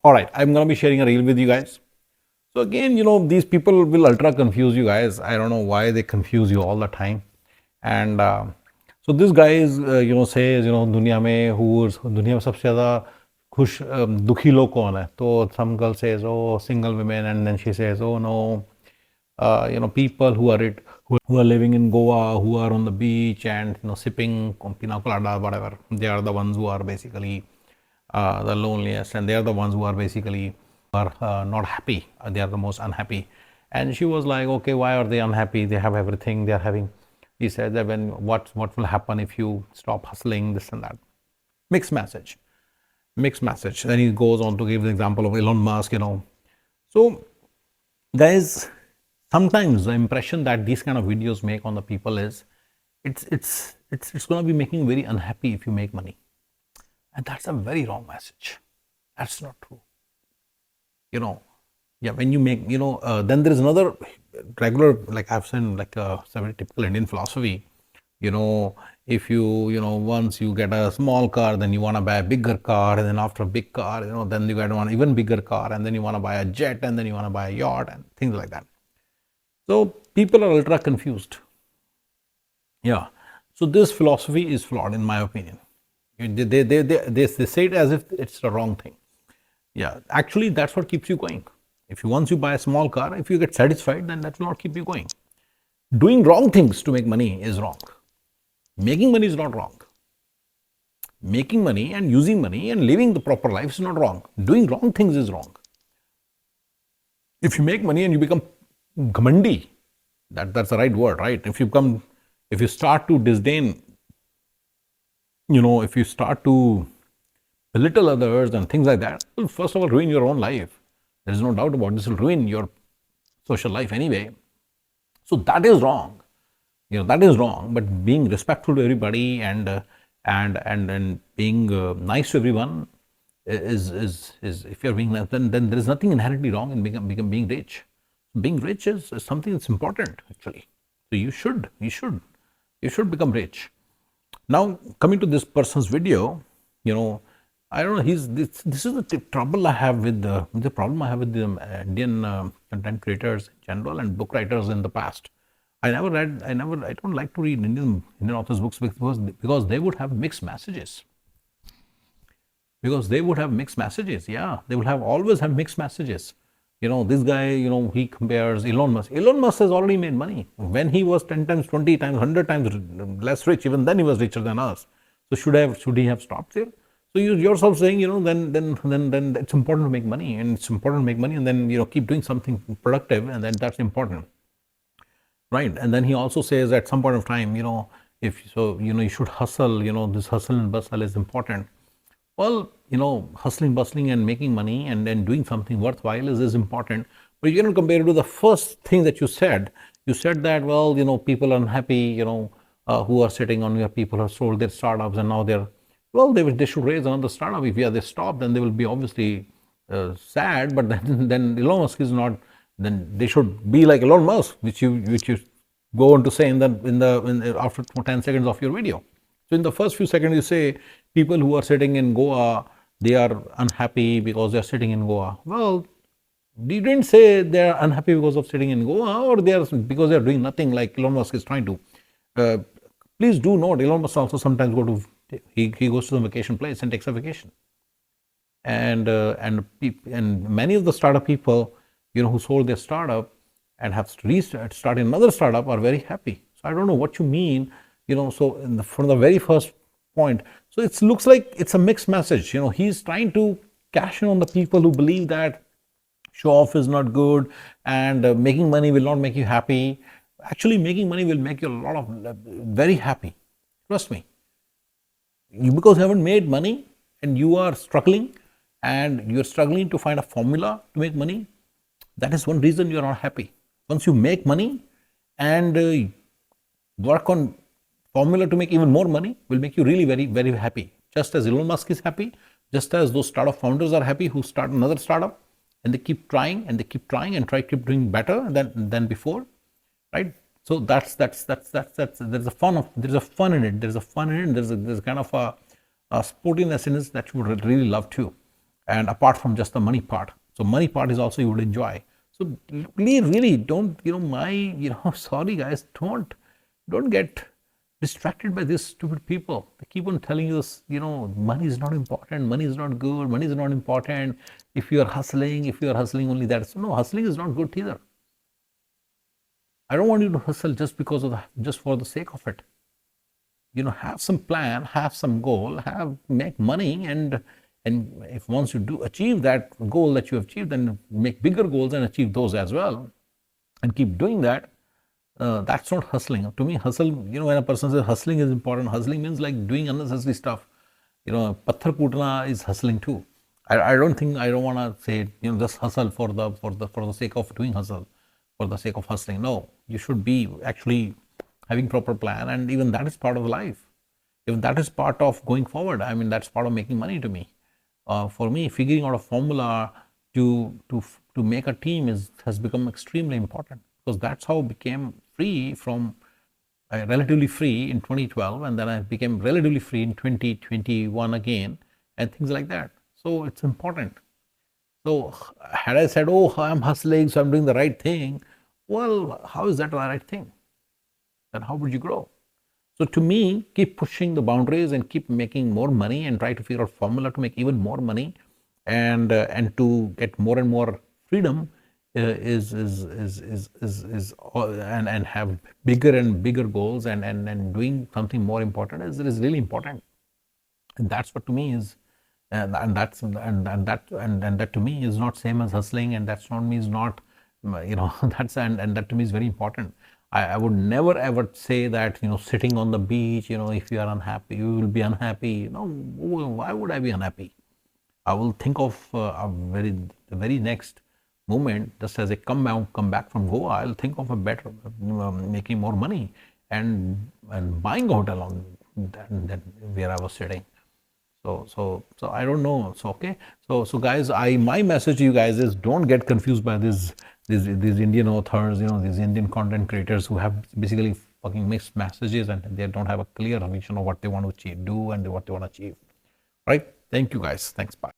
All right, I'm going to be sharing a reel with you guys. So again, these people will ultra confuse you guys. I don't know why they confuse you all the time. And so this guy is, says, दुनिया में दुनिया में सबसे ज़्यादा खुश दुखी लोग कौन है? तो some girl says, oh, single women, and then she says, oh no, people who are living in Goa, who are on the beach and sipping pina colada, whatever. They are the ones who are basically the loneliest, and they are the ones who are basically are not happy. They are the most unhappy. And she was like, okay, why are they unhappy? They have everything. They are having. He said that when what will happen if you stop hustling, this and that. Mixed message. Mixed message. Then he goes on to give the example of Elon Musk. So guys, sometimes the impression that these kind of videos make on the people is it's going to be making very unhappy if you make money, and that's a very wrong message. That's not true. Yeah, when you make, then there is another regular, like I've seen, like a very typical Indian philosophy. If once you get a small car, then you want to buy a bigger car, and then after a big car, then you get one even bigger car, and then you want to buy a jet, and then you want to buy a yacht, and things like that. So people are ultra confused. Yeah. So this philosophy is flawed, in my opinion. They say it as if it's the wrong thing. Yeah, actually, that's what keeps you going. If once you buy a small car, if you get satisfied, then that will not keep you going. Doing wrong things to make money is wrong. Making money is not wrong. Making money and using money and living the proper life is not wrong. Doing wrong things is wrong. If you make money and you become ghamandi, that's the right word, right? If you start to disdain, if you start to belittle others and things like that, will first of all ruin your own life. There is no doubt about it. This will ruin your social life anyway. So that is wrong. That is wrong. But being respectful to everybody and being nice to everyone is if you're being nice, then there is nothing inherently wrong in being rich. Being rich is something that's important actually. So you should become rich. Now coming to this person's video, I don't know. This is the trouble I have with the problem I have with the Indian content creators in general and book writers in the past. I don't like to read Indian authors' books because they would have mixed messages. Because they would have mixed messages. Yeah, they will always have mixed messages. This guy, he compares Elon Musk. Elon Musk has already made money. When he was 10 times, 20 times, 100 times less rich, even then he was richer than us. So should he have stopped there? So you yourself saying, then it's important to make money, and it's important to make money, and then keep doing something productive, and then that's important, right? And then he also says at some point of time, if so, you should hustle. This hustle and bustle is important. Well, hustling, bustling, and making money, and then doing something worthwhile is important. But you cannot compare it to the first thing that you said. You said that, well, people are unhappy, who are sitting on your people have sold their startups, and now they should raise another startup. If they stop, then they will be obviously sad. But then Elon Musk is not. Then they should be like Elon Musk, which you go on to say in after 10 seconds of your video. So in the first few seconds, you say people who are sitting in Goa, they are unhappy because they are sitting in Goa. Well, you didn't say they are unhappy because of sitting in Goa, or because they are doing nothing like Elon Musk is trying to. Please do note, Elon Musk also sometimes he goes to the vacation place and takes a vacation. And many of the startup people, who sold their startup and have started another startup are very happy. So I don't know what you mean, so from the very first point. So it looks like it's a mixed message. He's trying to cash in on the people who believe that show off is not good and making money will not make you happy. Actually, making money will make you very happy. Trust me. Because you haven't made money and you are struggling to find a formula to make money, that is one reason you are not happy. Once you make money and work on formula to make even more money, will make you really very, very happy. Just as Elon Musk is happy, just as those startup founders are happy who start another startup and they keep trying and keep doing better than before, right? So there's a fun in it. There's a kind of a sportiness in it that you would really love to. and apart from just the money part. So money part is also you would enjoy. So really don't, sorry guys, don't get distracted by these stupid people. They keep on telling you this, money is not important, money is not good, money is not important. If you are hustling only that. So no, hustling is not good either. I don't want you to hustle just because of just for the sake of it. Have some plan, have some goal, make money, and if once you do achieve that goal that you have achieved, then make bigger goals and achieve those as well, and keep doing that. That's not hustling. To me, hustle, when a person says hustling is important, hustling means like doing unnecessary stuff. Patthar kutna is hustling too. I don't want to say, just hustle for the sake of doing hustle, for the sake of hustling. No, you should be actually having proper plan, and even that is part of life. Even that is part of going forward. I mean, that's part of making money to me. For me, figuring out a formula to make a team has become extremely important, because that's how I became free from relatively free in 2012, and then I became relatively free in 2021 again, and things like that. So it's important. So had I said, oh, I'm hustling, so I'm doing the right thing, well, how is that the right thing? Then how would you grow? So to me, keep pushing the boundaries and keep making more money, and try to figure out formula to make even more money, and to get more and more freedom, and have bigger and bigger goals, and doing something more important is really important. And that's what to me is, and that to me is not same as hustling, and that's not me is not, that's, and that to me is very important. I would never ever say that, sitting on the beach, if you are unhappy, you will be unhappy. No, why would I be unhappy? I will think of the very next moment, just as I come back from Goa, I'll think of a better, making more money, and buying a hotel on that where I was sitting. So I don't know. So okay. So guys, my message to you guys is, don't get confused by these Indian authors, these Indian content creators who have basically fucking mixed messages, and they don't have a clear vision of what they want to do and what they want to achieve. Right? Thank you guys. Thanks. Bye.